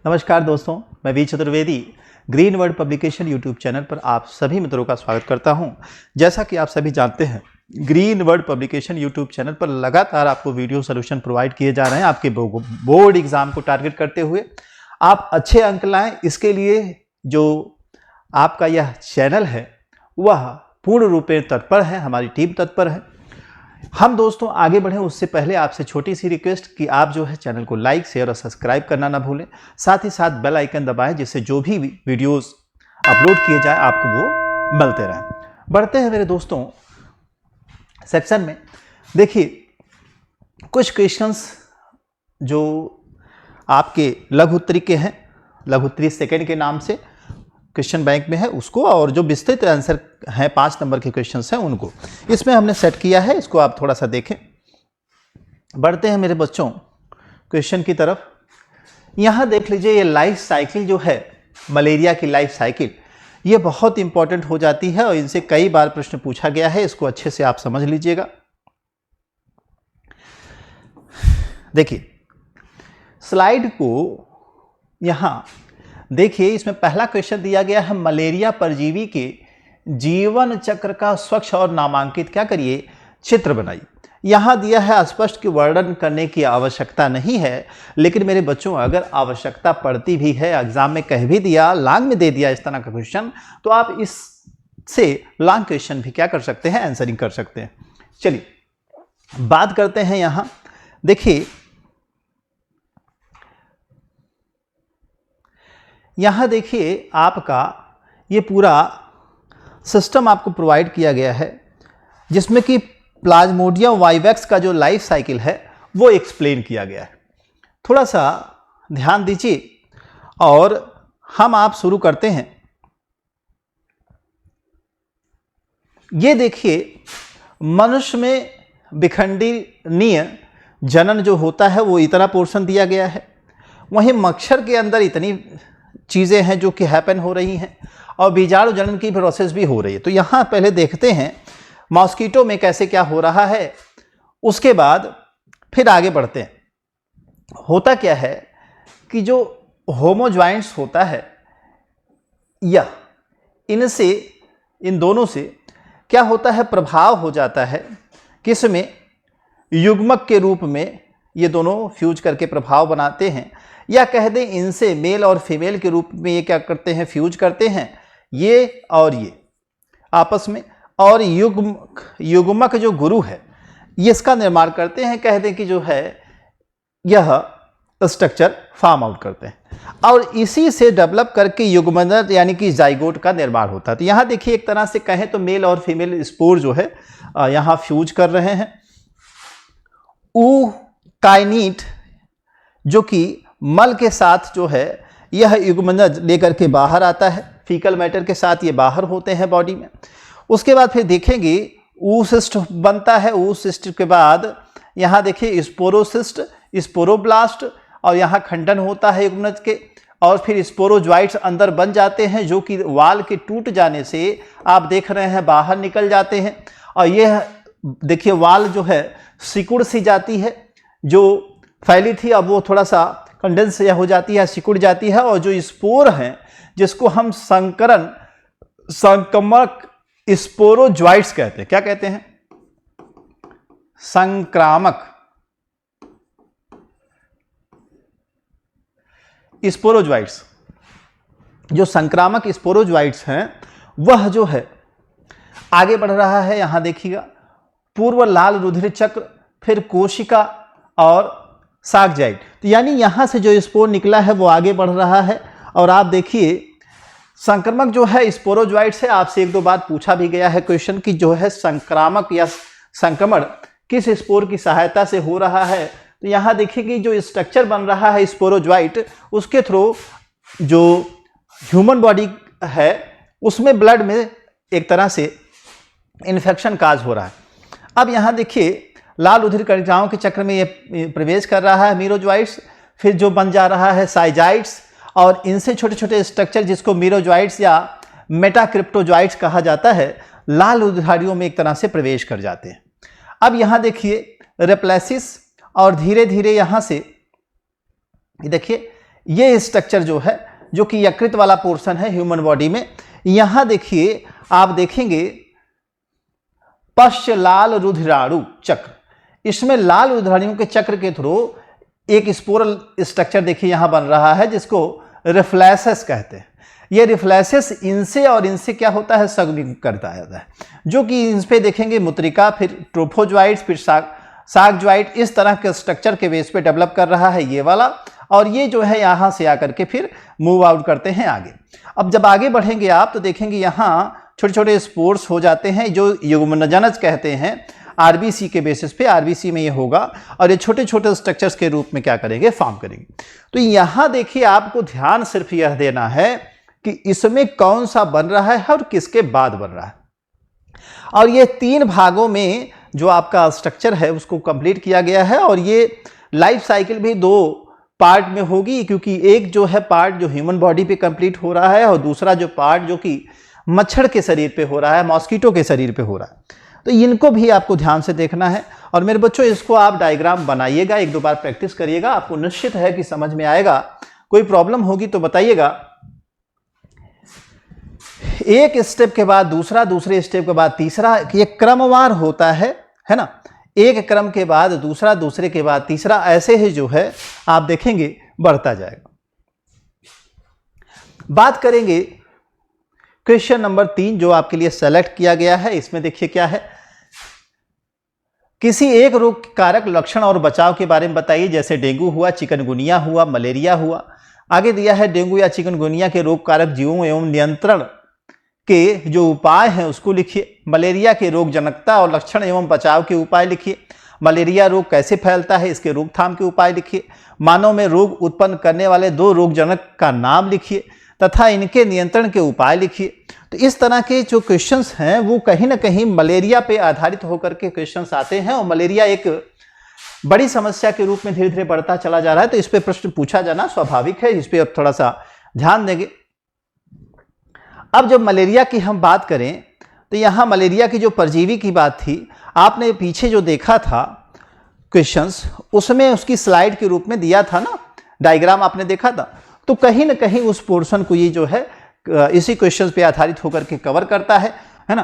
नमस्कार दोस्तों, मैं V Chaturvedi green word publication YouTube channel पर आप सभी मित्रों का स्वागत करता हूं। जैसा कि आप सभी जानते हैं, green word publication YouTube channel पर लगातार आपको वीडियो सोल्यूशन प्रोवाइड किए जा रहे हैं आपके बोर्ड एग्जाम को टारगेट करते हुए। आप अच्छे अंक लाएं, इसके लिए जो आपका यह चैनल है वह पूर्ण रूप से तत्पर है, हमारी टीम तत्पर है। हम दोस्तों आगे बढ़ें उससे पहले आपसे छोटी सी रिक्वेस्ट कि आप जो है चैनल को लाइक, शेयर और सब्सक्राइब करना ना भूलें। साथ ही साथ बेल आइकन दबाएं, जिससे जो भी वीडियोस अपलोड किए जाए आपको वो मिलते रहें। बढ़ते हैं मेरे दोस्तों सेक्शन में। देखिए, कुछ क्वेश्चंस जो आपके लघु उत्तरी के हैं, लघु उत्तरी सेकेंड के नाम से क्वेश्चन बैंक में है उसको, और जो विस्तृत आंसर हैं 5 नंबर के क्वेश्चंस हैं उनको इसमें हमने सेट किया है। इसको आप थोड़ा सा देखें। बढ़ते हैं मेरे बच्चों क्वेश्चन की तरफ। यहाँ देख लीजिए, ये लाइफ साइकिल जो है मलेरिया की लाइफ साइकिल, ये बहुत इंपॉर्टेंट हो जाती है और इनसे कई बार प्रश्न पूछा गया है। इसको अच्छे से आप समझ लीजिएगा। देखिए स्लाइड को यहाँ देखिए, इसमें पहला क्वेश्चन दिया गया है मलेरिया परजीवी के जीवन चक्र का स्वच्छ और नामांकित क्या करिए चित्र बनाइए। यहां दिया है स्पष्ट कि वर्णन करने की आवश्यकता नहीं है, लेकिन मेरे बच्चों अगर आवश्यकता पड़ती भी है, एग्जाम में कह भी दिया, लांग में दे दिया इस तरह का क्वेश्चन, तो आप इससे लॉन्ग क्वेश्चन भी क्या कर सकते हैं, आंसरिंग कर सकते हैं। चलिए बात करते हैं। यहां देखिए, यहाँ देखिए आपका ये पूरा सिस्टम आपको प्रोवाइड किया गया है, जिसमें कि प्लाज्मोडियम वाइवेक्स का जो लाइफ साइकिल है वो एक्सप्लेन किया गया है। थोड़ा सा ध्यान दीजिए और हम आप शुरू करते हैं। ये देखिए, मनुष्य में विखंडनीय जनन जो होता है वो इतना पोर्शन दिया गया है। वहीं मच्छर के अंदर इतनी चीज़ें हैं जो कि हैपन हो रही हैं, और बीजाणु जनन की प्रोसेस भी हो रही है। तो यहाँ पहले देखते हैं मॉस्किटो में कैसे क्या हो रहा है, उसके बाद फिर आगे बढ़ते हैं। होता क्या है कि जो होमोजॉइंट्स होता है, या इनसे, इन दोनों से क्या होता है, प्रभाव हो जाता है। किसमें? युग्मक के रूप में ये दोनों फ्यूज करके प्रभाव बनाते हैं, या कह दें इनसे मेल और फीमेल के रूप में ये क्या करते हैं, फ्यूज करते हैं, ये और ये आपस में, और युग्मक जो गुरु है ये इसका निर्माण करते हैं। कह दें कि जो है यह स्ट्रक्चर फॉर्म आउट करते हैं, और इसी से डेवलप करके युग्मनज यानी कि जाइगोट का निर्माण होता है। तो यहाँ देखिए, एक तरह से कहें तो मेल और फीमेल स्पोर जो है यहाँ फ्यूज कर रहे हैं। काइनीट जो कि मल के साथ जो है यह युग्मनज लेकर के बाहर आता है, फीकल मैटर के साथ ये बाहर होते हैं बॉडी में। उसके बाद फिर देखेंगे ऊसिस्ट बनता है। ऊसिस्ट के बाद यहाँ देखिए स्पोरोसिस्ट, स्पोरोब्लास्ट, और यहाँ खंडन होता है युग्मनज के, और फिर स्पोरोजॉइट्स अंदर बन जाते हैं, जो कि वाल के टूट जाने से आप देख रहे हैं बाहर निकल जाते हैं। और यह देखिए वाल जो है सिकुड़ सी जाती है, जो फैली थी अब वो थोड़ा सा कंडेंस हो जाती है, सिकुड़ जाती है, और जो स्पोर हैं जिसको हम संक्रमक स्पोरोजॉइट्स कहते हैं। क्या कहते हैं? संक्रामक स्पोरोजॉइट्स। जो संक्रामक स्पोरोजॉइट्स हैं वह जो है आगे बढ़ रहा है। यहां देखिएगा, पूर्व लाल रुधिर चक्र, फिर कोशिका और सागजाइट। तो यानी यहां से जो स्पोर निकला है वो आगे बढ़ रहा है। और आप देखिए संक्रमक जो है स्पोरोजॉइट से, आपसे 1-2 बार पूछा भी गया है क्वेश्चन की जो है संक्रामक या संक्रमण किस स्पोर की सहायता से हो रहा है। तो यहां देखिए कि जो स्ट्रक्चर बन रहा है स्पोरोजॉइट, उसके थ्रू जो ह्यूमन बॉडी है उसमें ब्लड में एक तरह से इन्फेक्शन काज हो रहा है। अब यहां देखिए लाल रुधिर कणिकाओं के चक्र में ये प्रवेश कर रहा है मीरोजॉइट्स, फिर जो बन जा रहा है साइजाइट्स, और इनसे छोटे छोटे स्ट्रक्चर जिसको मीरोजॉइट्स या मेटाक्रिप्टोजॉइट्स कहा जाता है, लाल रुधिरादियों में एक तरह से प्रवेश कर जाते हैं। अब यहाँ देखिए रेप्लेसिस, और धीरे धीरे यहाँ से देखिए ये स्ट्रक्चर जो है, जो कि यकृत वाला पोर्शन है ह्यूमन बॉडी में, यहां देखिए आप देखेंगे पश्च लाल रुधिराणु चक्र, इसमें लाल रुधिराणुओं के चक्र के थ्रू एक स्पोरल स्ट्रक्चर देखिए यहां बन रहा है, जिसको रिफ्लेक्सेस कहते हैं। ये रिफ्लेक्सेस इनसे और इनसे क्या होता है, संघनित करता है, जो कि इन पे देखेंगे मूत्रिका, फिर ट्रोफोजॉइड्स, फिर साग ज्वाइट, इस तरह के स्ट्रक्चर के बेस पे डेवलप कर रहा है ये वाला। और ये जो है यहाँ से आकर के फिर मूव आउट करते हैं आगे। अब जब आगे बढ़ेंगे आप तो देखेंगे यहाँ छोटे छोटे स्पोर्स हो जाते हैं, जो युग्मनजनज कहते हैं, आरबीसी के बेसिस पे, आरबीसी में ये होगा, और ये छोटे छोटे स्ट्रक्चर्स के रूप में क्या करेंगे, फॉर्म करेंगे। तो यहाँ देखिए आपको ध्यान सिर्फ यह देना है कि इसमें कौन सा बन रहा है और किसके बाद बन रहा है। और ये 3 भागों में जो आपका स्ट्रक्चर है उसको कंप्लीट किया गया है, और ये लाइफ साइकिल भी 2 पार्ट में होगी, क्योंकि एक जो है पार्ट जो ह्यूमन बॉडी पे कंप्लीट हो रहा है, और दूसरा जो पार्ट जो कि मच्छर के शरीर पे हो रहा है, मॉस्किटो के शरीर पे हो रहा है। तो इनको भी आपको ध्यान से देखना है। और मेरे बच्चों इसको आप डायग्राम बनाइएगा, 1-2 बार प्रैक्टिस करिएगा, आपको निश्चित है कि समझ में आएगा। कोई प्रॉब्लम होगी तो बताइएगा। एक स्टेप के बाद दूसरा, दूसरे स्टेप के बाद तीसरा, ये क्रमवार होता है ना, एक क्रम के बाद दूसरा, दूसरे के बाद तीसरा, ऐसे ही जो है आप देखेंगे बढ़ता जाएगा। बात करेंगे क्वेश्चन नंबर 3 जो आपके लिए सेलेक्ट किया गया है। इसमें देखिए क्या है, किसी एक रोग कारक लक्षण और बचाव के बारे में बताइए, जैसे डेंगू हुआ, चिकनगुनिया हुआ, मलेरिया हुआ। आगे दिया है डेंगू या चिकनगुनिया के रोग कारक जीवों एवं नियंत्रण के जो उपाय हैं उसको लिखिए। मलेरिया के रोग जनकता और लक्षण एवं बचाव के उपाय लिखिए। मलेरिया रोग कैसे फैलता है, इसके रोकथाम के उपाय लिखिए। मानव में रोग उत्पन्न करने वाले 2 रोगजनक का नाम लिखिए तथा इनके नियंत्रण के उपाय लिखिए। तो इस तरह के जो क्वेश्चंस हैं वो कहीं ना कहीं मलेरिया पे आधारित होकर के क्वेश्चंस आते हैं, और मलेरिया एक बड़ी समस्या के रूप में धीरे धीरे बढ़ता चला जा रहा है, तो इस पे प्रश्न पूछा जाना स्वाभाविक है। इस पे अब थोड़ा सा ध्यान देंगे। अब जब मलेरिया की हम बात करें तो यहाँ मलेरिया की जो परजीवी की बात थी, आपने पीछे जो देखा था क्वेश्चंस, उसमें उसकी स्लाइड के रूप में दिया था ना, डायग्राम आपने देखा था। तो कहीं ना कहीं उस पोर्शन को ये जो है इसी क्वेश्चंस पे आधारित होकर के कवर करता है ना।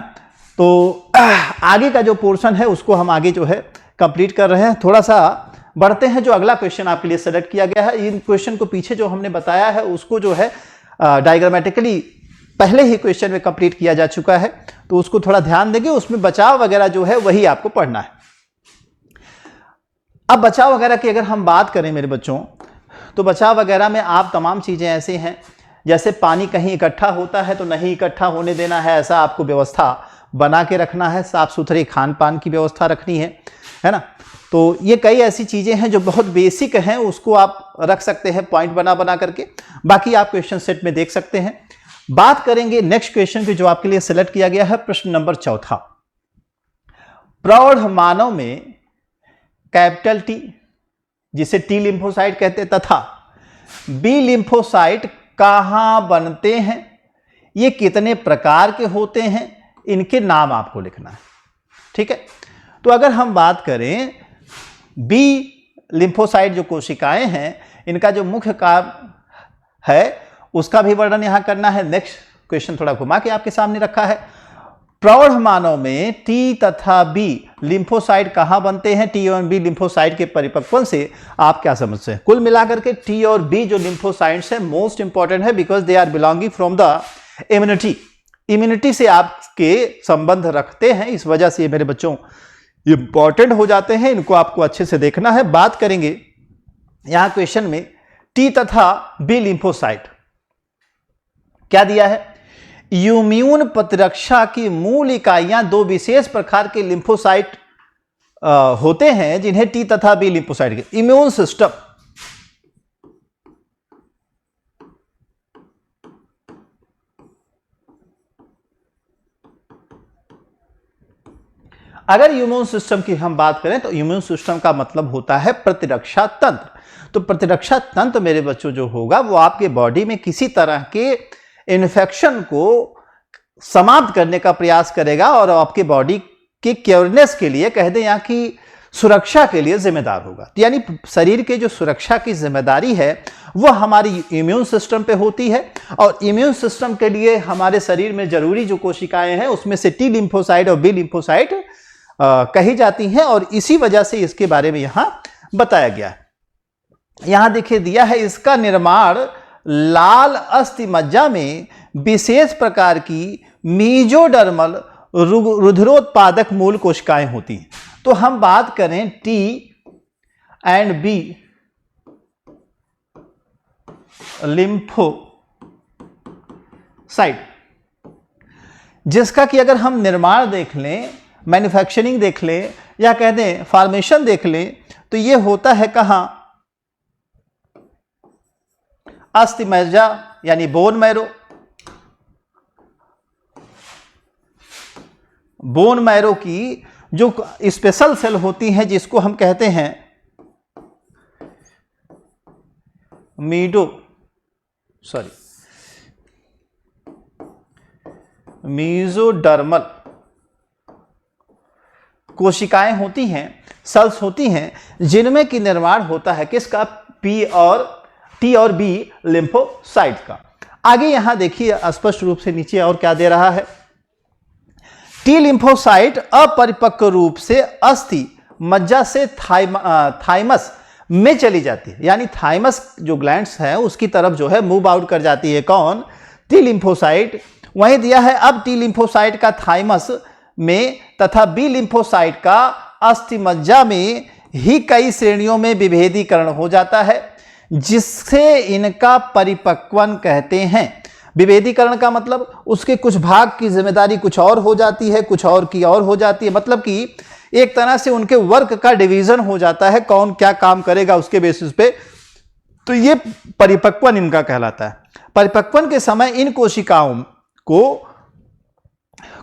तो आगे का जो पोर्शन है उसको हम आगे जो है कंप्लीट कर रहे हैं। थोड़ा सा बढ़ते हैं, जो अगला क्वेश्चन आपके लिए सेलेक्ट किया गया है। इन क्वेश्चन को पीछे जो हमने बताया है उसको जो है डायग्रामेटिकली पहले ही क्वेश्चन में कंप्लीट किया जा चुका है, तो उसको थोड़ा ध्यान देंगे। उसमें बचाव वगैरह जो है वही आपको पढ़ना है। अब बचाव वगैरह की अगर हम बात करें मेरे बच्चों, तो बचाव वगैरह में आप तमाम चीजें ऐसी हैं, जैसे पानी कहीं इकट्ठा होता है तो नहीं इकट्ठा होने देना है, ऐसा आपको व्यवस्था बना के रखना है। साफ सुथरे खान पान की व्यवस्था रखनी है ना। तो ये कई ऐसी चीजें हैं जो बहुत बेसिक हैं, उसको आप रख सकते हैं पॉइंट बना बना करके। बाकी आप क्वेश्चन सेट में देख सकते हैं। बात करेंगे नेक्स्ट क्वेश्चन की, जो आपके लिए सिलेक्ट किया गया है, प्रश्न नंबर 4। प्रौढ़ मानव में कैपिटल टी, जिसे टी लिम्फोसाइट कहते हैं, तथा बी लिम्फोसाइट कहां बनते हैं, ये कितने प्रकार के होते हैं, इनके नाम आपको लिखना है। ठीक है। तो अगर हम बात करें बी लिम्फोसाइट जो कोशिकाएं हैं, इनका जो मुख्य काम है उसका भी वर्णन यहां करना है। नेक्स्ट क्वेश्चन थोड़ा घुमा के आपके सामने रखा है। प्रौढ़ मानव में टी तथा बी लिम्फोसाइट कहां बनते हैं, टी और बी लिम्फोसाइट के परिपक्वन से आप क्या समझते हैं। कुल मिलाकर के टी और बी जो लिम्फोसाइट्स हैं मोस्ट इंपॉर्टेंट है, because they are belonging from the immunity से आपके संबंध रखते हैं, इस वजह से मेरे बच्चों इंपॉर्टेंट हो जाते हैं। इनको आपको अच्छे से देखना है। बात करेंगे यहां क्वेश्चन में टी तथा बी लिम्फोसाइट क्या दिया है, इम्यून प्रतिरक्षा की मूल इकाइयां 2 विशेष प्रकार के लिम्फोसाइट होते हैं, जिन्हें टी तथा बी लिम्फोसाइट के इम्यून सिस्टम, अगर इम्यून सिस्टम की हम बात करें तो इम्यून सिस्टम का मतलब होता है प्रतिरक्षा तंत्र। तो प्रतिरक्षा तंत्र मेरे बच्चों जो होगा वो आपके बॉडी में किसी तरह के इन्फेक्शन को समाप्त करने का प्रयास करेगा, और आपके बॉडी के क्योरनेस के लिए, कह दें यहाँ की सुरक्षा के लिए जिम्मेदार होगा। तो यानी शरीर के जो सुरक्षा की जिम्मेदारी है वो हमारी इम्यून सिस्टम पे होती है, और इम्यून सिस्टम के लिए हमारे शरीर में जरूरी जो कोशिकाएं हैं उसमें से टी लिम्फोसाइट और बी लिम्फोसाइट कही जाती हैं, और इसी वजह से इसके बारे में यहां बताया गया है। यहां देखिए दिया है, इसका निर्माण लाल अस्थि मज्जा में विशेष प्रकार की मीजोडर्मल रुधिरोत्पादक मूल कोशिकाएं होती हैं। तो हम बात करें टी एंड बी लिम्फोसाइट, जिसका कि अगर हम निर्माण देख लें, मैन्युफैक्चरिंग देख लें, या कह दें फॉर्मेशन देख लें, तो ये होता है कहां? अस्थि मज्जा यानी बोन मैरो। बोन मैरो की जो स्पेशल सेल होती हैं जिसको हम कहते हैं मीजोडर्मल कोशिकाएं होती हैं, सेल्स होती हैं, जिनमें की निर्माण होता है किसका? टी और बी लिम्फोसाइट का। आगे यहां देखिए स्पष्ट रूप से नीचे और क्या दे रहा है। टी लिम्फोसाइट अपरिपक्व रूप से अस्थि मज्जा से थाइमस में चली जाती है, यानी थाइमस जो ग्लैंड्स है उसकी तरफ जो है मूव आउट कर जाती है। कौन? T lymphocyte. वहीं दिया है अब टी लिम्फोसाइट का थाइमस में तथा बी लिम्फोसाइट का अस्थि मज्जा में ही कई श्रेणियों में विभेदीकरण हो जाता है, जिससे इनका परिपक्वन कहते हैं। विभेदीकरण का मतलब उसके कुछ भाग की जिम्मेदारी कुछ और हो जाती है, कुछ और की और हो जाती है, मतलब कि एक तरह से उनके वर्क का डिवीजन हो जाता है, कौन क्या काम करेगा उसके बेसिस पे। तो ये परिपक्वन इनका कहलाता है। परिपक्वन के समय इन कोशिकाओं को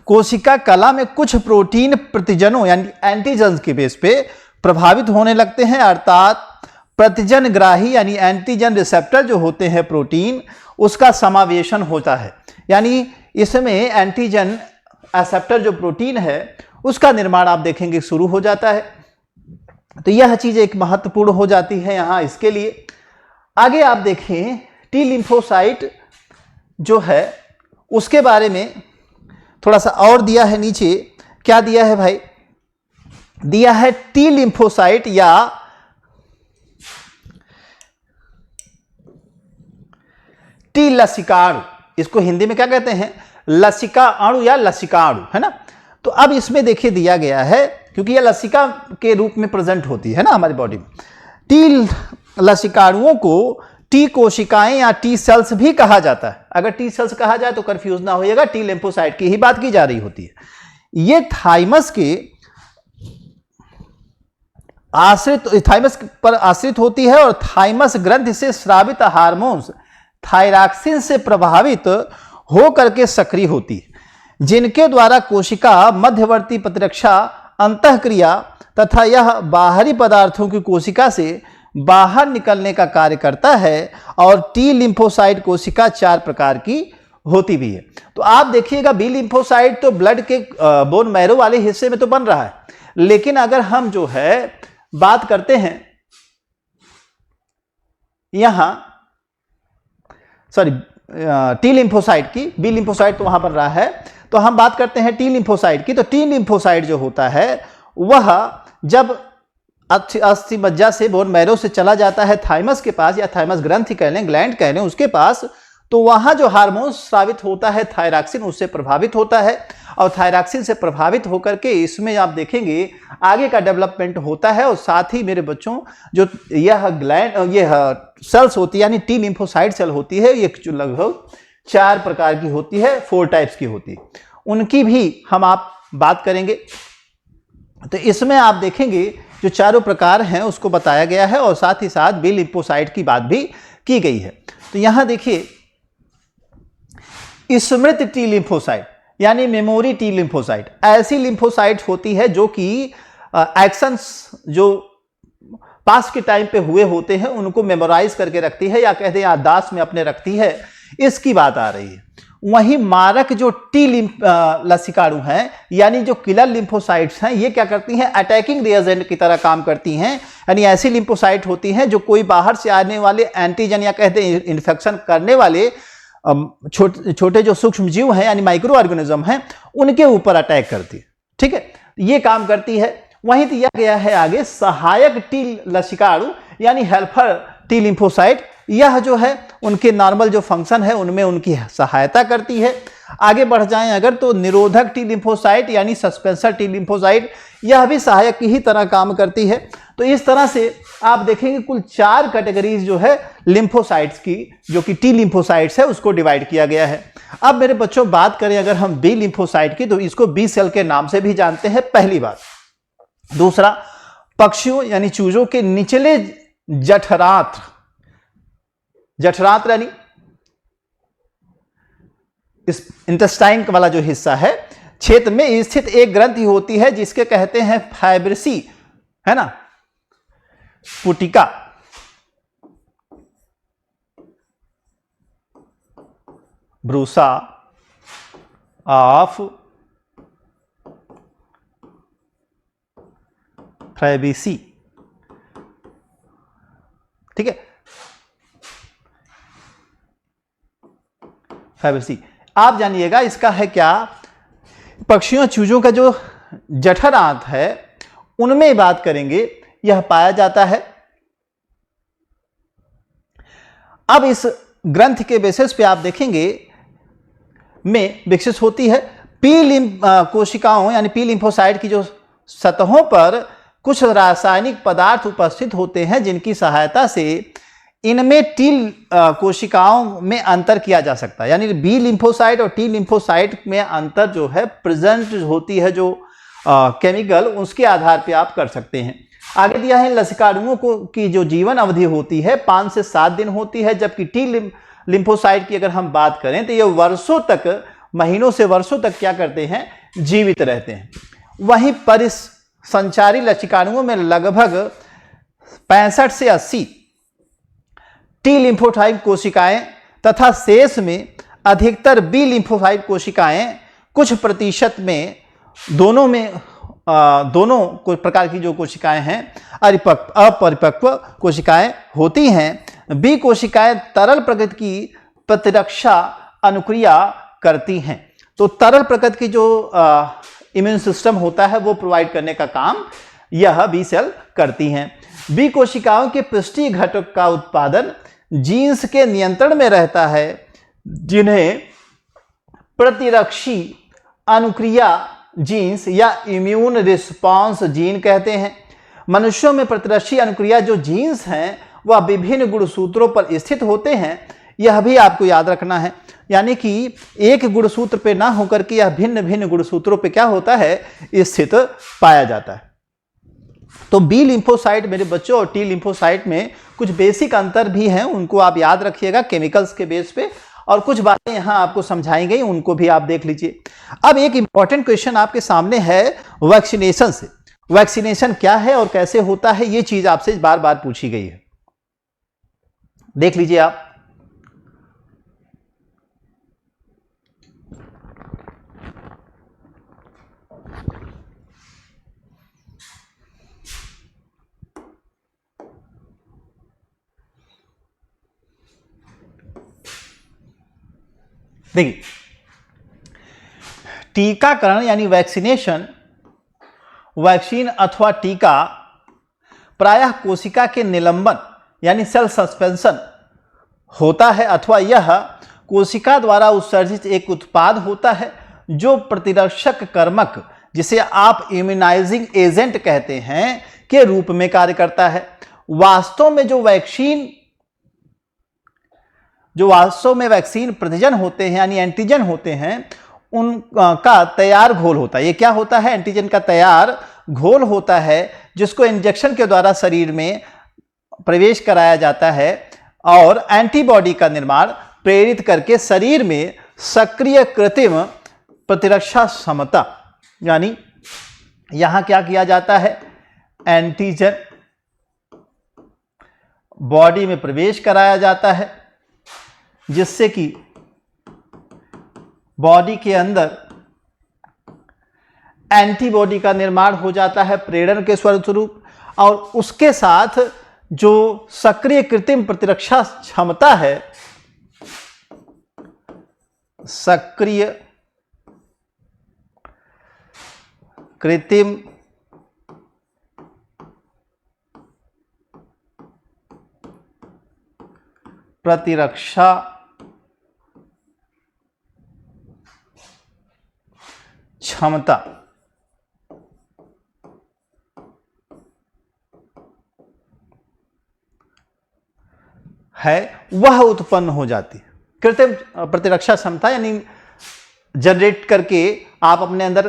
कोशिका कला में कुछ प्रोटीन प्रतिजनों यानी एंटीजन्स के बेस पे प्रभावित होने लगते हैं, अर्थात प्रतिजन ग्राही यानी एंटीजन रिसेप्टर जो होते हैं प्रोटीन, उसका समावेशन होता है। यानी इसमें एंटीजन एक्सेप्टर जो प्रोटीन है उसका निर्माण आप देखेंगे शुरू हो जाता है। तो यह चीज एक महत्वपूर्ण हो जाती है यहां इसके लिए। आगे आप देखें टी लिम्फोसाइट जो है उसके बारे में थोड़ा सा और दिया है नीचे। क्या दिया है भाई? दिया है टी लिम्फोसाइट या टी लसिकाणु, इसको हिंदी में क्या कहते हैं? लसिका अणु या लसिकाणु, है ना। तो अब इसमें देखिए दिया गया है, क्योंकि यह लसिका के रूप में प्रेजेंट होती है ना हमारी बॉडी में। टी लसिकाणुओं को टी कोशिकाएं या टी सेल्स भी कहा जाता है। अगर टी सेल्स कहा जाए तो कंफ्यूज ना होइएगा, टी लिम्फोसाइट की ही बात की जा रही होती है। ये थाइमस पर आश्रित होती है और थाइमस ग्रंथि से स्रावित हार्मोन्स थायरॉक्सिन से प्रभावित होकर के सक्रिय होती है, जिनके द्वारा कोशिका मध्यवर्ती प्रतिरक्षा अंतःक्रिया तथा यह बाहरी पदार्थों की कोशिका से बाहर निकलने का कार्य करता है। और टी लिम्फोसाइट कोशिका 4 प्रकार की होती भी है। तो आप देखिएगा बी लिम्फोसाइट तो ब्लड के बोन मैरो वाले हिस्से में तो बन रहा है, लेकिन अगर हम जो है बात करते हैं यहां टी लिम्फोसाइट की, बी लिम्फोसाइट तो वहां बन रहा है, तो हम बात करते हैं टी लिम्फोसाइट की। तो टी लिम्फोसाइट जो होता है वह जब अस्थि मज्जा से बोन मैरो से चला जाता है थाइमस के पास, या थाइमस ग्रंथि कह लें, ग्लैंड कह लें, उसके पास, तो वहां जो हार्मोन स्रावित होता है थायरॉक्सिन उससे प्रभावित होता है। और थायरॉक्सिन से प्रभावित होकर के इसमें आप देखेंगे आगे का डेवलपमेंट होता है। और साथ ही मेरे बच्चों जो यह ग्लैंड यह सेल्स होती है यानी टी लिम्फोसाइट सेल होती है, ये जो लगभग 4 प्रकार की होती है, 4 टाइप्स की होती है, उनकी भी हम आप बात करेंगे। तो इसमें आप देखेंगे जो चारों प्रकार हैं उसको बताया गया है, और साथ ही साथ बी लिम्फोसाइट की बात भी की गई है। तो यहां देखिए स्मृति टी लिम्फोसाइट यानी मेमोरी टी लिम्फोसाइट ऐसी लिम्फोसाइट होती है जो कि एक्शंस जो पास्ट के टाइम पे हुए होते हैं उनको मेमोराइज करके रखती है, या कहते हैं याददाश्त में अपने रखती है, इसकी बात आ रही है। वहीं मारक जो टी लसिकाणु हैं यानी जो किलर लिम्फोसाइट्स हैं, ये क्या करती हैं, अटैकिंग रिएजेंट की तरह काम करती हैं। यानी ऐसी लिम्फोसाइट होती हैं जो कोई बाहर से आने वाले एंटीजन या कहते हैं इन्फेक्शन करने वाले छोटे जो सूक्ष्म जीव हैं यानी माइक्रो ऑर्गेनिज्म हैं उनके ऊपर अटैक करती है। ठीक है, ये काम करती है। वहीं दिया गया है आगे सहायक टी लसिकाणु यानी हेल्पर टी लिम्फोसाइट, यह जो है उनके नॉर्मल जो फंक्शन है उनमें उनकी सहायता करती है। आगे बढ़ जाएं अगर तो निरोधक टी लिम्फोसाइट यानी सस्पेंसर टी लिम्फोसाइट, यह भी सहायक की ही तरह काम करती है। तो इस तरह से आप देखेंगे कुल 4 कैटेगरीज जो है लिम्फोसाइट्स की, जो कि टी लिम्फोसाइट्स है, उसको डिवाइड किया गया है। अब मेरे बच्चों बात करें अगर हम बी लिम्फोसाइट की, तो इसको बी सेल के नाम से भी जानते हैं, पहली बात। दूसरा, पक्षियों यानी चूजों के निचले जठरांत्र यानी इस इंटेस्टाइन वाला जो हिस्सा है क्षेत्र में स्थित एक ग्रंथि होती है जिसके कहते हैं फाइब्रेसी, है ना, पुटिका। ब्रूसा ऑफ फैबेसी। ठीक है, फैबेसी आप जानिएगा इसका है क्या, पक्षियों चूजों का जो जठरांत्र है उनमें बात करेंगे, यह पाया जाता है। अब इस ग्रंथ के बेसिस पे आप देखेंगे में विकसित होती है। कोशिकाओं यानी पी लिम्फोसाइट की जो सतहों पर कुछ रासायनिक पदार्थ उपस्थित होते हैं जिनकी सहायता से इनमें टी कोशिकाओं में अंतर किया जा सकता है। यानी बी लिम्फोसाइट और टी लिम्फोसाइट में अंतर जो है प्रेजेंट होती है जो केमिकल, उसके आधार पे आप कर सकते हैं। आगे दिया है लसिकाणुओं को की जो जीवन अवधि होती है 5 से 7 दिन होती है, जबकि टी लिम्फोसाइट की अगर हम बात करें तो ये वर्षों तक, महीनों से वर्षों तक क्या करते हैं, जीवित रहते हैं। वहीं परिसंचारी लसिकाणुओं में लगभग 65 से 80 टी लिम्फोसाइट कोशिकाएं तथा शेष में अधिकतर बी लिम्फोसाइट कोशिकाएं, कुछ प्रतिशत में दोनों प्रकार की जो कोशिकाएं हैं अपरिपक्व कोशिकाएं होती हैं। बी कोशिकाएं तरल प्रकृति की प्रतिरक्षा अनुक्रिया करती हैं। तो तरल प्रकृति की जो इम्यून सिस्टम होता है वो प्रोवाइड करने का काम यह बी सेल करती हैं। बी कोशिकाओं के पृष्ठीय घटक का उत्पादन जीन्स के नियंत्रण में रहता है, जिन्हें प्रतिरक्षी अनुक्रिया जीन्स या इम्यून रिस्पांस जीन कहते हैं। मनुष्यों में प्रतिरक्षी अनुक्रिया जो जीन्स हैं वह विभिन्न गुणसूत्रों पर स्थित होते हैं, यह भी आपको याद रखना है। यानी कि एक गुणसूत्र पे ना होकर के यह भिन्न भिन्न गुणसूत्रों पे क्या होता है, स्थित पाया जाता है। तो बी लिम्फोसाइट मेरे बच्चों और टी लिम्फोसाइट में कुछ बेसिक अंतर भी हैं, उनको आप याद रखिएगा केमिकल्स के बेस पे, और कुछ बातें यहां आपको समझाई गई उनको भी आप देख लीजिए। अब एक इंपॉर्टेंट क्वेश्चन आपके सामने है वैक्सीनेशन से। वैक्सीनेशन क्या है और कैसे होता है, ये चीज आपसे बार बार पूछी गई है, देख लीजिए आप। देखिए, टीकाकरण यानी वैक्सीनेशन, वैक्सीन अथवा टीका प्रायः कोशिका के निलंबन यानी सेल सस्पेंशन होता है, अथवा यह कोशिका द्वारा उत्सर्जित एक उत्पाद होता है जो प्रतिरक्षक कर्मक, जिसे आप इम्यूनाइजिंग एजेंट कहते हैं, के रूप में कार्य करता है। वास्तव में वैक्सीन प्रतिजन होते हैं यानी एंटीजन होते हैं, उनका तैयार घोल होता है। ये क्या होता है, एंटीजन का तैयार घोल होता है जिसको इंजेक्शन के द्वारा शरीर में प्रवेश कराया जाता है और एंटीबॉडी का निर्माण प्रेरित करके शरीर में सक्रिय कृत्रिम प्रतिरक्षा क्षमता, यानी यहां क्या किया जाता है, एंटीजन बॉडी में प्रवेश कराया जाता है जिससे कि बॉडी के अंदर एंटीबॉडी का निर्माण हो जाता है प्रेरण के स्वरूप, और उसके साथ जो सक्रिय कृत्रिम प्रतिरक्षा क्षमता है, सक्रिय कृत्रिम प्रतिरक्षा क्षमता है वह उत्पन्न हो जाती है। कृत्रिम प्रतिरक्षा क्षमता यानी जनरेट करके आप अपने अंदर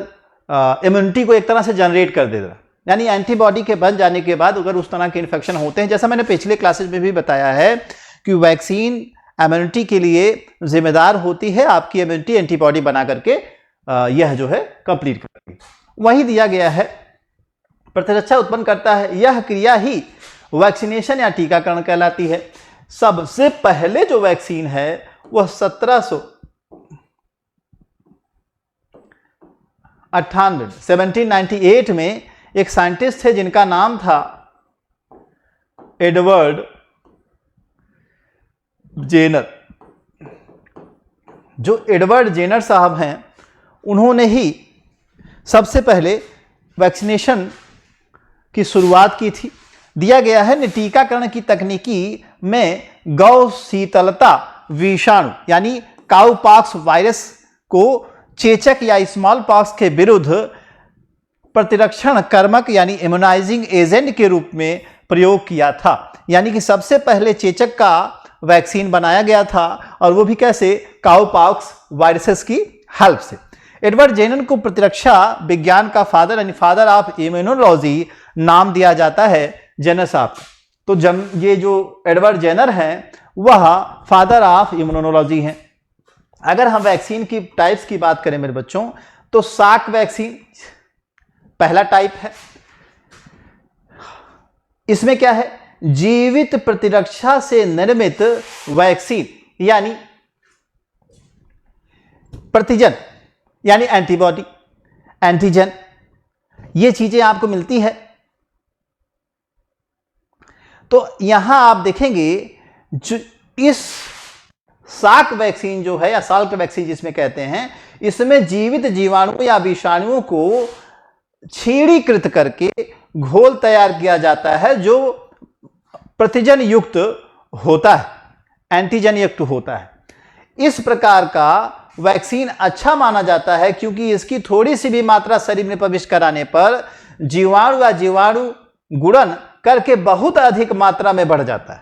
इम्यूनिटी को एक तरह से जनरेट कर देगा, यानी एंटीबॉडी के बन जाने के बाद अगर उस तरह के इन्फेक्शन होते हैं, जैसा मैंने पिछले क्लासेस में भी बताया है कि वैक्सीन इम्यूनिटी के लिए जिम्मेदार होती है, आपकी इम्यूनिटी एंटीबॉडी बना करके यह जो है कंप्लीट करती है। वही दिया गया है, प्रतिरक्षा उत्पन्न करता है, यह क्रिया ही वैक्सीनेशन या टीकाकरण कहलाती है। सबसे पहले जो वैक्सीन है वह 1798 में एक साइंटिस्ट थे जिनका नाम था एडवर्ड जेनर। जो एडवर्ड जेनर साहब हैं, उन्होंने ही सबसे पहले वैक्सीनेशन की शुरुआत की थी। दिया गया है टीकाकरण की तकनीकी में गौ शीतलता विषाणु यानी काउपॉक्स वायरस को चेचक या स्मॉल पॉक्स के विरुद्ध प्रतिरक्षण कर्मक यानी इम्यूनाइजिंग एजेंट के रूप में प्रयोग किया था। यानी कि सबसे पहले चेचक का वैक्सीन बनाया गया था, और वो भी कैसे? काउपॉक्स वायरसेस की हेल्प से। एडवर्ड जेनर को प्रतिरक्षा विज्ञान का फादर यानी फादर ऑफ इम्यूनोलॉजी नाम दिया जाता है, जेनर साहब। तो ये जो एडवर्ड जेनर हैं वह फादर ऑफ इम्यूनोलॉजी हैं। अगर हम वैक्सीन की टाइप्स की बात करें मेरे बच्चों, तो साक वैक्सीन पहला टाइप है। इसमें क्या है? जीवित प्रतिरक्षा से निर्मित वैक्सीन यानी प्रतिजन यानी एंटीबॉडी, एंटीजन, ये चीजें आपको मिलती है। तो यहां आप देखेंगे जो इस साक वैक्सीन जो है या साल्क वैक्सीन जिसमें कहते हैं, इसमें जीवित जीवाणु या विषाणुओं को छीड़ीकृत करके घोल तैयार किया जाता है जो प्रतिजन युक्त होता है, एंटीजन युक्त होता है। इस प्रकार का वैक्सीन अच्छा माना जाता है क्योंकि इसकी थोड़ी सी भी मात्रा शरीर में प्रवेश कराने पर जीवाणु या जीवाणु गुणन करके बहुत अधिक मात्रा में बढ़ जाता है।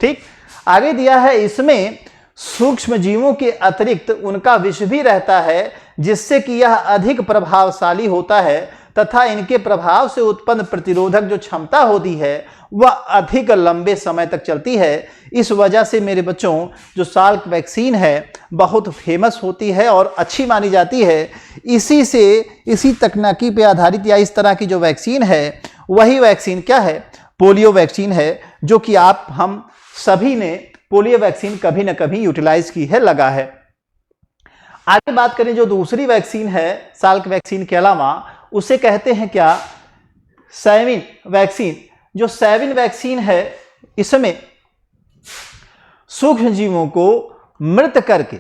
ठीक, आगे दिया है इसमें सूक्ष्म जीवों के अतिरिक्त उनका विष भी रहता है, जिससे कि यह अधिक प्रभावशाली होता है तथा इनके प्रभाव से उत्पन्न प्रतिरोधक जो क्षमता होती है वह अधिक लंबे समय तक चलती है। इस वजह से मेरे बच्चों जो साल्क वैक्सीन है बहुत फेमस होती है और अच्छी मानी जाती है। इसी तकनीकी पे आधारित या इस तरह की जो वैक्सीन है वही वैक्सीन क्या है? पोलियो वैक्सीन है, जो कि हम सभी ने पोलियो वैक्सीन कभी ना कभी यूटिलाइज की है, लगा है। आगे बात करें जो दूसरी वैक्सीन है साल्क वैक्सीन के अलावा, उसे कहते हैं क्या? सैविन वैक्सीन। जो सैविन वैक्सीन है इसमें सूक्ष्म जीवों को मृत करके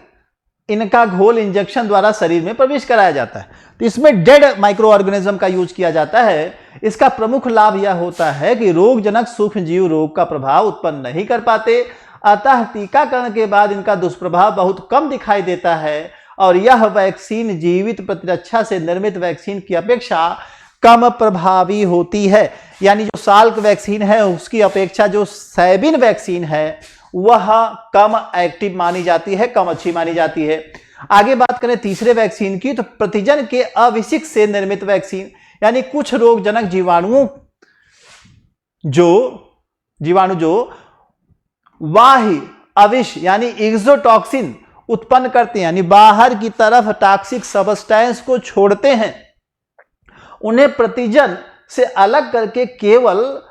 इनका घोल इंजेक्शन द्वारा शरीर में प्रवेश कराया जाता है। तो इसमें डेड माइक्रो ऑर्गेनिज्म का यूज किया जाता है। इसका प्रमुख लाभ यह होता है कि रोगजनक सूक्ष्म जीव रोग का प्रभाव उत्पन्न नहीं कर पाते, अतः टीकाकरण के बाद इनका दुष्प्रभाव बहुत कम दिखाई देता है और यह वैक्सीन जीवित प्रतिरक्षा से निर्मित वैक्सीन की अपेक्षा कम प्रभावी होती है। यानी जो साल्क वैक्सीन है उसकी अपेक्षा जो सैविन वैक्सीन है वह कम एक्टिव मानी जाती है, कम अच्छी मानी जाती है। आगे बात करें तीसरे वैक्सीन की, तो प्रतिजन के अविशिष्ट से निर्मित वैक्सीन, यानी कुछ रोगजनक जीवाणु जो बाह्य अविश यानी एक्सोटॉक्सिन उत्पन्न करते हैं, यानी बाहर की तरफ टॉक्सिक सब्सटेंस को छोड़ते हैं, उन्हें प्रतिजन से अलग करके केवल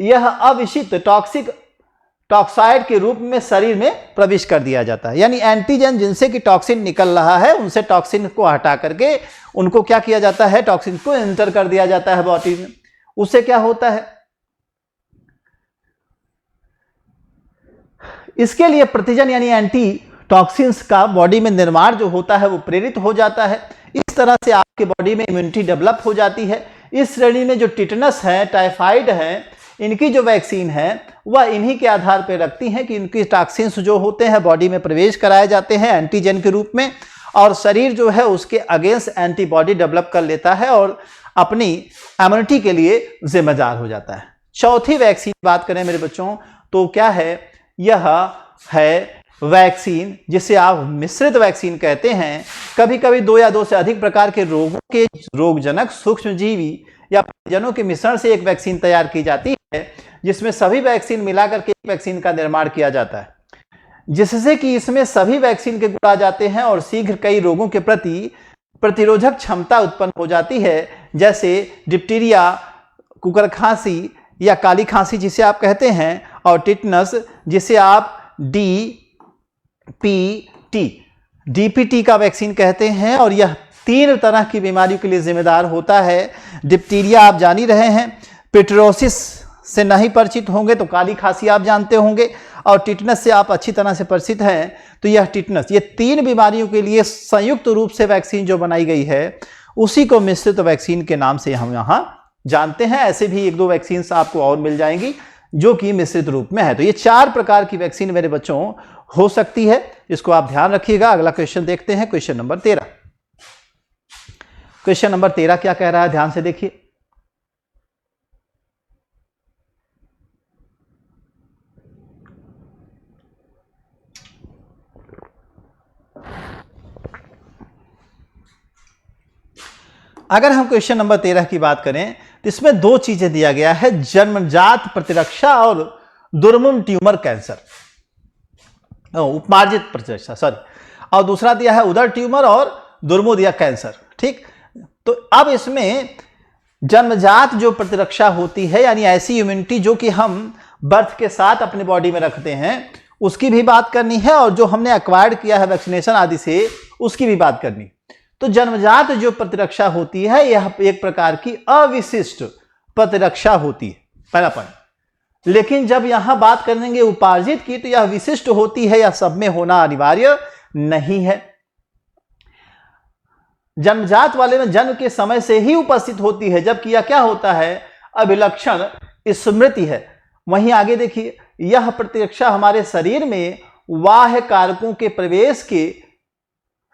यह अविशिष्ट टॉक्साइड के रूप में शरीर में प्रवेश कर दिया जाता है। यानी एंटीजन जिनसे कि टॉक्सिन निकल रहा है, उनसे टॉक्सिन को हटा करके उनको क्या किया जाता है, टॉक्सिन को एंटर कर दिया जाता है बॉडी में। उससे क्या होता है, इसके लिए प्रतिजन यानी एंटी टॉक्सिन्स का बॉडी में निर्माण जो होता है वो प्रेरित हो जाता है। इस तरह से आपके बॉडी में इम्यूनिटी डेवलप हो जाती है। इस श्रेणी में जो टिटनस है, टाइफाइड है, इनकी जो वैक्सीन है वह इन्हीं के आधार पर रखती हैं कि इनकी टॉक्सिन्स जो होते हैं बॉडी में प्रवेश कराए जाते हैं एंटीजन के रूप में, और शरीर जो है उसके अगेंस्ट एंटीबॉडी डेवलप कर लेता है और अपनी इम्यूनिटी के लिए जिम्मेदार हो जाता है। चौथी वैक्सीन बात करें मेरे बच्चों तो क्या है, यह है वैक्सीन जिसे आप मिश्रित वैक्सीन कहते हैं। कभी कभी 2 या 2 से अधिक प्रकार के रोगों के रोगजनक सूक्ष्मजीवी या जनों के मिश्रण से एक वैक्सीन तैयार की जाती है, जिसमें सभी वैक्सीन मिलाकर के एक वैक्सीन का निर्माण किया जाता है, जिससे कि इसमें सभी वैक्सीन के गुण आ जाते हैं और शीघ्र कई रोगों के प्रति प्रतिरोधक क्षमता उत्पन्न हो जाती है, जैसे डिप्टीरिया, कुकर खांसी या काली खांसी जिसे आप कहते हैं, और टिटनस जिसे आप डीपीटी का वैक्सीन कहते हैं। और यह 3 तरह की बीमारियों के लिए जिम्मेदार होता है। डिप्टीरिया आप जान ही रहे हैं, पिटरोसिस से नहीं परिचित होंगे तो काली खांसी आप जानते होंगे, और टिटनस से आप अच्छी तरह से परिचित हैं तो यह टिटनस। ये 3 बीमारियों के लिए संयुक्त रूप से वैक्सीन जो बनाई गई है उसी को मिश्रित वैक्सीन के नाम से हम यहाँ जानते हैं। ऐसे भी 1-2 वैक्सीन आपको और मिल जाएंगी जो कि मिश्रित रूप में है। तो ये 4 प्रकार की वैक्सीन मेरे बच्चों हो सकती है, इसको आप ध्यान रखिएगा। अगला क्वेश्चन देखते हैं, क्वेश्चन नंबर 13। क्वेश्चन नंबर 13 क्या कह रहा है, ध्यान से देखिए। अगर हम क्वेश्चन नंबर 13 की बात करें तो इसमें 2 चीजें दिया गया है, जन्मजात प्रतिरक्षा और दुर्मुम ट्यूमर कैंसर, उपार्जित प्रतिरक्षा सॉरी, और दूसरा दिया है उदर ट्यूमर और दुर्मुद या कैंसर। ठीक, तो अब इसमें जन्मजात जो प्रतिरक्षा होती है यानी ऐसी इम्यूनिटी जो कि हम बर्थ के साथ अपने बॉडी में रखते हैं उसकी भी बात करनी है, और जो हमने एक्वायर्ड किया है वैक्सीनेशन आदि से उसकी भी बात करनी। तो जन्मजात जो प्रतिरक्षा होती है यह एक प्रकार की अविशिष्ट प्रतिरक्षा होती है, पहला पॉइंट। लेकिन जब यहां बात करेंगे उपार्जित की तो यह विशिष्ट होती है, यह सब में होना अनिवार्य नहीं है। जन्मजात वाले में जन्म के समय से ही उपस्थित होती है, जबकि यह क्या होता है, अभिलक्षण स्मृति है। वहीं आगे देखिए, यह प्रतिरक्षा हमारे शरीर में बाह्य कारकों के प्रवेश के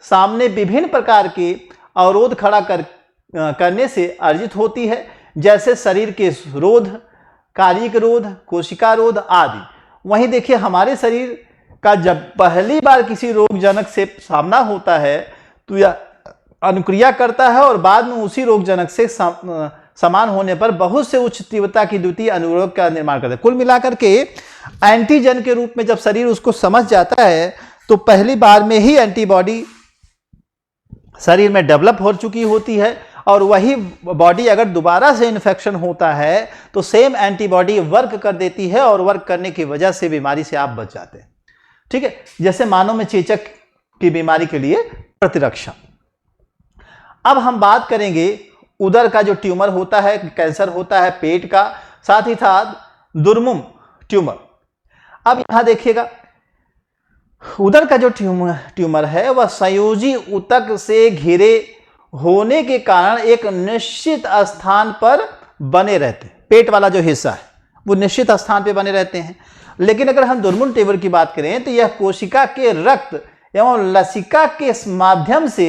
सामने विभिन्न प्रकार के अवरोध खड़ा करने से अर्जित होती है, जैसे शरीर के रोध, कालिक रोध, कोशिका रोध आदि। वहीं देखिए हमारे शरीर का जब पहली बार किसी रोगजनक से सामना होता है तो यह अनुक्रिया करता है और बाद में उसी रोगजनक से समान होने पर बहुत से उच्च तीव्रता की द्वितीय अनुरोध का निर्माण करता है। कुल मिलाकर के एंटीजन के रूप में जब शरीर उसको समझ जाता है तो पहली बार में ही एंटीबॉडी शरीर में डेवलप हो चुकी होती है, और वही बॉडी अगर दोबारा से इन्फेक्शन होता है तो सेम एंटीबॉडी वर्क कर देती है, और वर्क करने की वजह से बीमारी से आप बच जाते हैं। ठीक है, जैसे मानव में चेचक की बीमारी के लिए प्रतिरक्षा। अब हम बात करेंगे उदर का जो ट्यूमर होता है, कैंसर होता है पेट का, साथ ही साथ दुर्मुम ट्यूमर। अब यहां देखिएगा, उदर का जो ट्यूमर है वह संयोजी ऊतक से घिरे होने के कारण एक निश्चित स्थान पर बने रहते हैं। पेट वाला जो हिस्सा है वो निश्चित स्थान पर बने रहते हैं। लेकिन अगर हम दुर्मुम ट्यूमर की बात करें तो यह कोशिका के रक्त एवं लसिका के माध्यम से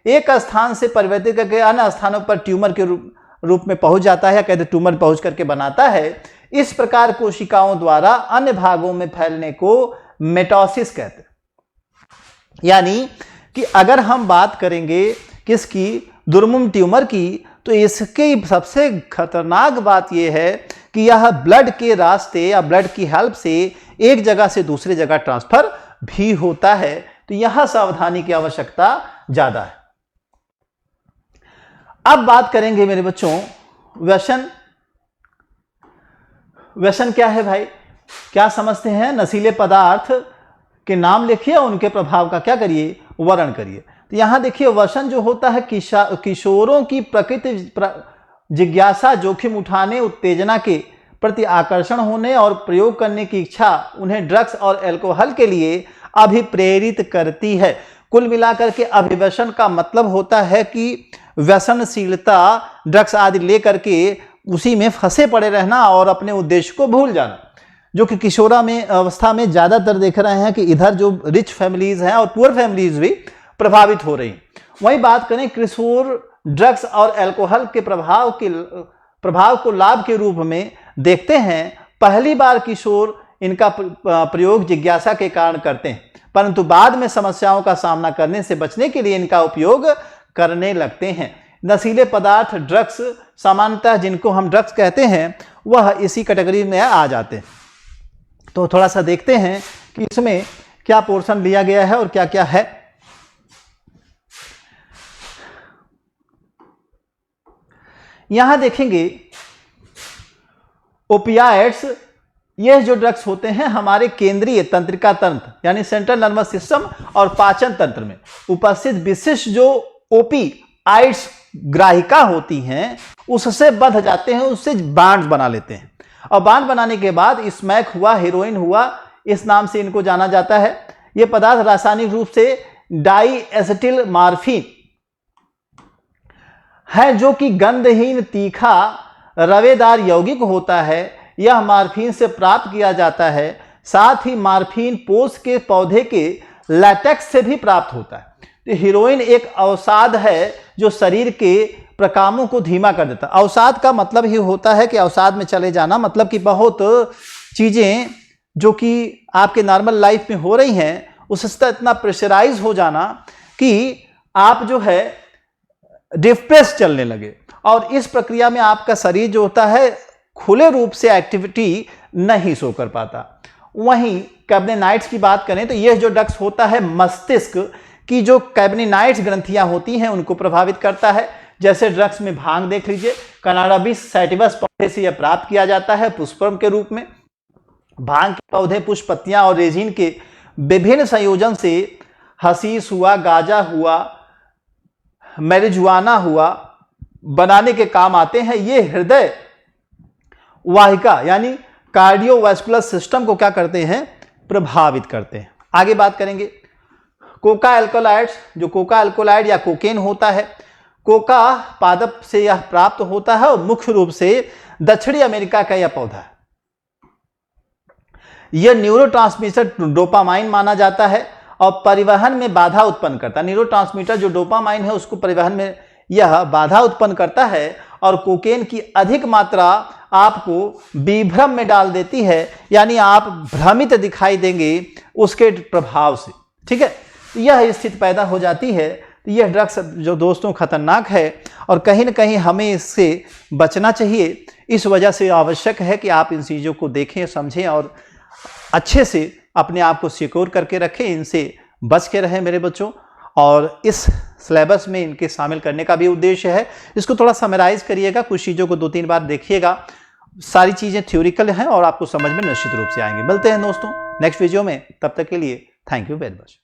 एक स्थान से परिवर्तित करके अन्य स्थानों पर ट्यूमर के रूप में पहुंच जाता है, या कहते ट्यूमर पहुंच करके बनाता है। इस प्रकार कोशिकाओं द्वारा अन्य भागों में फैलने को मेटासिस कहते हैं। यानी कि अगर हम बात करेंगे किसकी, दुर्मुम ट्यूमर की, तो इसकी सबसे खतरनाक बात यह है कि यह ब्लड के रास्ते या ब्लड की हेल्प से एक जगह से दूसरी जगह ट्रांसफर भी होता है। तो यहां सावधानी की आवश्यकता ज्यादा है। अब बात करेंगे मेरे बच्चों व्यसन। व्यसन क्या है भाई? क्या समझते हैं? नशीले पदार्थ के नाम लिखिए, उनके प्रभाव का क्या करिए? वर्णन करिए। तो यहाँ देखिए व्यसन जो होता है किशोरों की प्रकृति जिज्ञासा, जोखिम उठाने, उत्तेजना के प्रति आकर्षण होने और प्रयोग करने की इच्छा उन्हें ड्रग्स और अल्कोहल के लिए अभिप्रेरित करती है। कुल मिलाकर के अभिव्यसन का मतलब होता है कि व्यसनशीलता, ड्रग्स आदि लेकर के उसी में फंसे पड़े रहना और अपने उद्देश्य को भूल जाना, जो कि किशोरा में अवस्था में ज़्यादातर देख रहे हैं कि इधर जो रिच फैमिलीज हैं और पुअर फैमिलीज भी प्रभावित हो रही। वही बात करें, किशोर ड्रग्स और अल्कोहल के प्रभाव को लाभ के रूप में देखते हैं। पहली बार किशोर इनका प्रयोग जिज्ञासा के कारण करते हैं, परंतु बाद में समस्याओं का सामना करने से बचने के लिए इनका उपयोग करने लगते हैं। नशीले पदार्थ, ड्रग्स, सामान्यतः जिनको हम ड्रग्स कहते हैं, वह इसी कैटेगरी में आ जाते हैं। तो थोड़ा सा देखते हैं कि इसमें क्या पोर्शन लिया गया है और क्या क्या है। यहां देखेंगे ओपियाइड्स, ये जो ड्रग्स होते हैं हमारे केंद्रीय तंत्रिका तंत्र यानी सेंट्रल नर्वस सिस्टम और पाचन तंत्र में उपस्थित विशिष्ट जो ओपियाइड्स ग्राहिका होती हैं उससे बंध जाते हैं, उससे बांड बना लेते हैं और बांड बनाने के बाद स्मैक हुआ, हेरोइन हुआ, इस नाम से इनको जाना जाता है। ये पदार्थ रासायनिक रूप से डाईएसिटिल मॉर्फिन है, जो कि गंधहीन, तीखा, रवेदार यौगिक होता है। यह मॉर्फिन से प्राप्त किया जाता है। साथ ही मॉर्फिन पोष के पौधे के लैटेक्स से भी प्राप्त होता है। तो हीरोइन एक अवसाद है जो शरीर के प्रकामों को धीमा कर देता है। अवसाद का मतलब ही होता है कि अवसाद में चले जाना, मतलब कि बहुत चीज़ें जो कि आपके नॉर्मल लाइफ में हो रही हैं उससे इतना प्रेशराइज हो जाना कि आप जो है डिप्रेस चलने लगे, और इस प्रक्रिया में आपका शरीर जो होता है खुले रूप से एक्टिविटी नहीं शो कर पाता। वहीं कैबनेनाइट्स की बात करें तो यह जो ड्रग्स होता है मस्तिष्क की जो कैबनेनाइट्स ग्रंथियां होती हैं उनको प्रभावित करता है। जैसे ड्रग्स में भांग देख लीजिए, कनाडाबिस सैटिवस पौधे से यह प्राप्त किया जाता है पुष्पम के रूप में। भांग के पौधे, पुष्प, पत्तियां और रेजिन के विभिन्न संयोजन से हशीश हुआ, गांजा हुआ, मैरिजुआना हुआ बनाने के काम आते हैं। ये हृदय वाहिका यानी कार्डियोवास्कुलर सिस्टम को क्या करते हैं? प्रभावित करते हैं। आगे बात करेंगे कोका एल्कोलाइड्स। जो कोका एल्कोलाइड या कोकेन होता है, कोका पादप से यह प्राप्त होता है और मुख्य रूप से दक्षिणी अमेरिका का यह पौधा है। यह न्यूरोट्रांसमीटर डोपामाइन माना जाता है और परिवहन में बाधा उत्पन्न करता है। न्यूरोट्रांसमीटर जो डोपामाइन है उसको परिवहन में यह बाधा उत्पन्न करता है, और कोकेन की अधिक मात्रा आपको विभ्रम में डाल देती है, यानी आप भ्रमित दिखाई देंगे उसके प्रभाव से। ठीक है, यह स्थिति पैदा हो जाती है। तो यह ड्रग्स जो दोस्तों खतरनाक है और कहीं ना कहीं हमें इससे बचना चाहिए। इस वजह से आवश्यक है कि आप इन चीज़ों को देखें, समझें और अच्छे से अपने आप को सिक्योर करके रखें, इनसे बच के रहें मेरे बच्चों। और इस सिलेबस में इनके शामिल करने का भी उद्देश्य है। इसको थोड़ा समराइज करिएगा, कुछ चीज़ों को 2-3 बार देखिएगा। सारी चीज़ें थ्योरिकल हैं और आपको समझ में निश्चित रूप से आएंगी। मिलते हैं दोस्तों नेक्स्ट वीडियो में, तब तक के लिए थैंक यू वेरी मच।